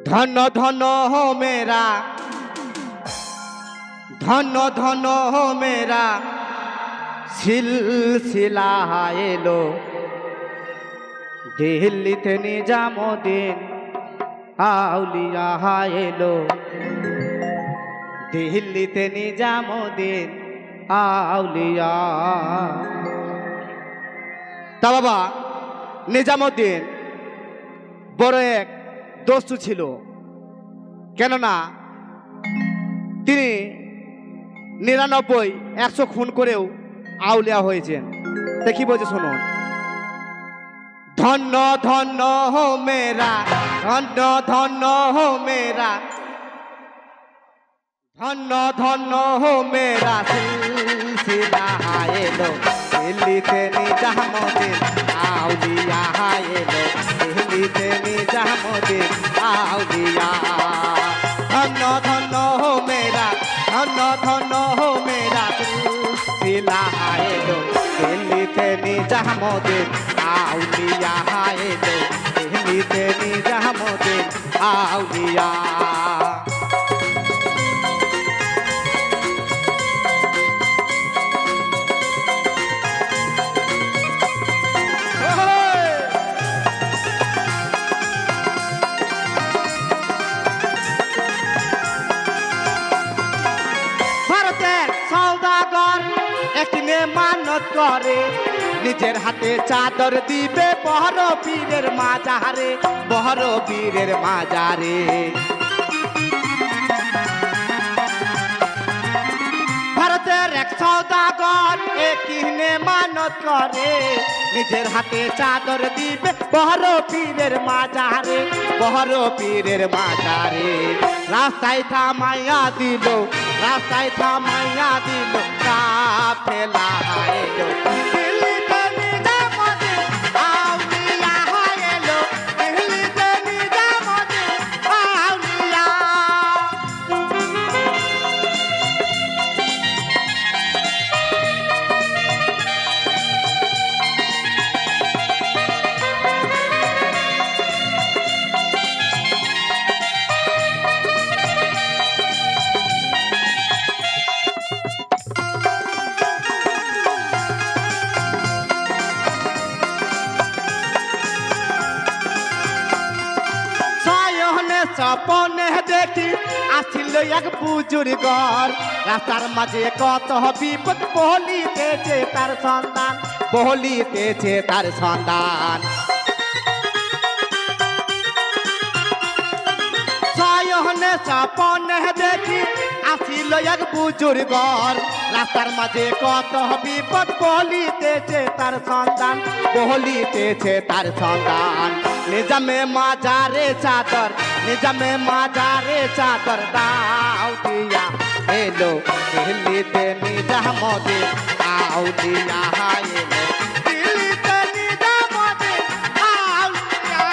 ধন ধন হো মেরা, ধন ধন হো মেরা সিলসিলা এলো। দিল্লিতে নিজামুদ্দিন আউলিয়া এলো। দিল্লিতে নিজামুদ্দিন আউলিয়া। তা বাবা নিজামুদ্দিন বড় এক দস্যু ছিল, কেননা তিনি 99-100 খুন করেও আউলিয়া হয়েছেন। তা কি বলছে শুনুন। ধন্য ধন্য হো মেরা, ধন্য ধন্য হো মেরা, ধন্য ধন্য হো মেরা সিলসিলা এলো। দিল্লিতে নিজামুদ্দিন আউলিয়া এলো। দিল্লিতে নিজামুদ্দিন আউলিয়া। ধন্য ধন্য হো মেরা, ধন্য ধন্য হো মেরা সিলসিলা এলো। দিল্লিতে নিজামুদ্দিন আউলিয়া এলো। দিল্লিতে নিজামুদ্দিন আউলিয়া। মানত করে নিজের হাতে চাদর দিবে বহর পীরের মাজারে, বহর পীরের মাজারে। ভারতের এক সওদাগর কিনে মানত করে নিজের হাতে চাদর দিবে বহর পীরের মাজারে, বহর পীরের মাজারে। রাস্তায় থামাইয়া দিল, রাস্তায় থামাইয়া দিল কাফেলা এলো। দিল্লিতে নিজামুদ্দিন আউলিয়া এলো। দিল্লিতে নিজামুদ্দিন আউলিয়া। স্বপনে দেখি আসিল এক বুজুর্গর, রাস্তার মাঝে কত বিপদ বলিতেছে তার সন্তান, বলিতেছে তার সন্তান। স্বপনে দেখি আসিল এক বুজুর্গর, রাস্তার মাঝে কত বিপদ বলিতেছে তার সন্তান, বলিতেছে তার সন্তান। নিজামে মাজারে চাদর, নিজামে মাজারে চাদর দাও দিয়া এলো। দিল্লিতে নিজামুদ্দিন আউলিয়া এলো। দিল্লিতে নিজামুদ্দিন আউলিয়া।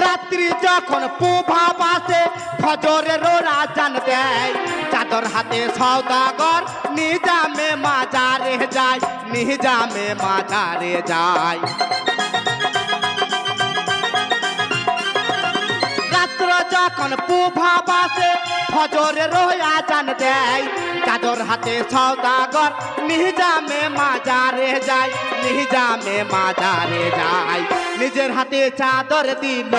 রাত্রি যখন প্রভাব আসে ফজরেরও আজান দেয়, চাদর হাতে সওদাগর নিজামে মাজারে যায়, নিজামে মাজারে যায়। রাত্র যখন প্রভাব আসে ফজরেরও আজান দেয়, চাদর হাতে সওদাগর নিজামে মাজারে যায়, নিজামে মাজারে যায়। নিজের হাতে চাদর দিল,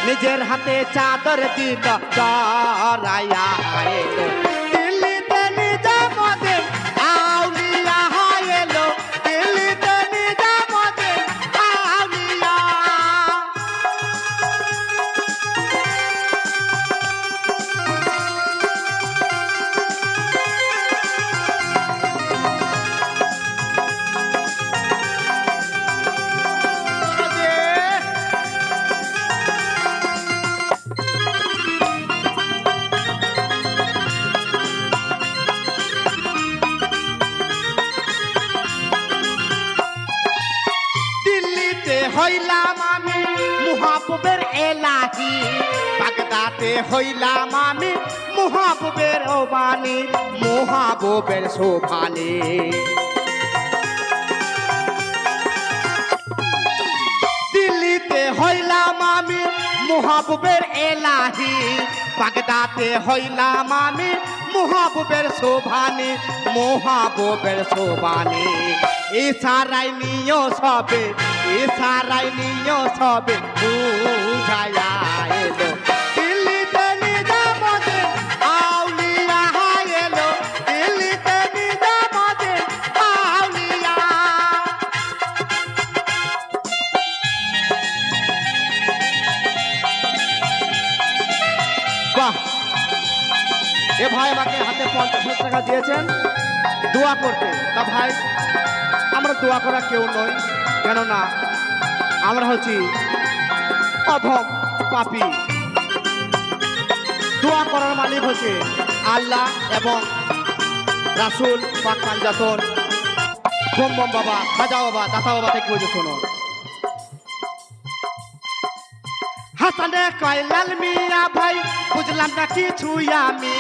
নিজের হাতে চাদর দিল জড়াইয়া এলো। দিল্লিতে নিজামুদ্দিন আউলিয়া এলো। দিল্লিতে নিজামুদ্দিন আউলিয়া। হইলাম আমি মুহাবুবের এলাহি, বাগদাতে হইলাম আমি মুহাবুবের ওবানি, মুহাবুবের শোভানি। দিল্লিতে হইলাম আমি মুহাবুবের এলাহি, বাগদাতে হইলাম আমি মুহাবুবের শোভানি, মুহাবুবের শোভানি। ইশারাই নিয় সবে, ইশারাই নিয় সবে বুঝায়া এলো, দিল্লিতে নিজামুদ্দিন আউলিয়া এলো, দিল্লিতে নিজামুদ্দিন আউলিয়া। বাহ, এ ভাই আমাকে হাতে 50 টাকা দিয়েছেন দোয়া করতে। তা ভাই আমরা দোয়া করা কেউ নই, কেননা আমরা হচ্ছি অধম পাপী। দোয়া করার মালিক হচ্ছে আল্লাহ এবং রাসূল পাক পাঞ্জাতন বম বম বাবা, খাজা বাবা, দাতা বাবা থেকে বলছে শোনো। হাসানে কয় লাল মিয়া ভাই বুঝলাম না কিছুই আমি,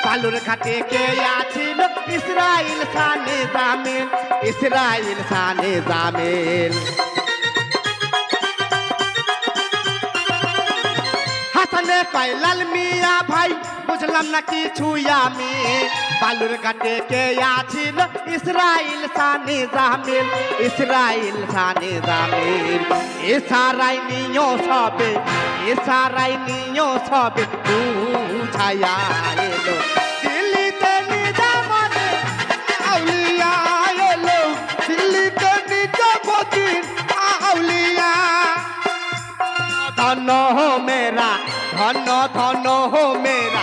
বালুর ঘাটে কে আছিল ইসরাইল সানে জামিল, ইসরাইল সানে জামিল। হাসানে কয় লাল মিয়া ভাই বুঝলাম না কিছুই আমি, বালুর ঘাটে কে আছিল ইসরাইল সানে জামিল, ইসরাইল সানে জামিল। ইশারাই নিয় সবে, ইশারাই নিয় সবে বুঝায়া এলো, দিল্লিতে নিজামুদ্দিন আউলিয়া এলো, দিল্লিতে নিজামুদ্দিন আউলিয়া। ধন্য হো মেরা, ধন্য ধন্য হো মেরা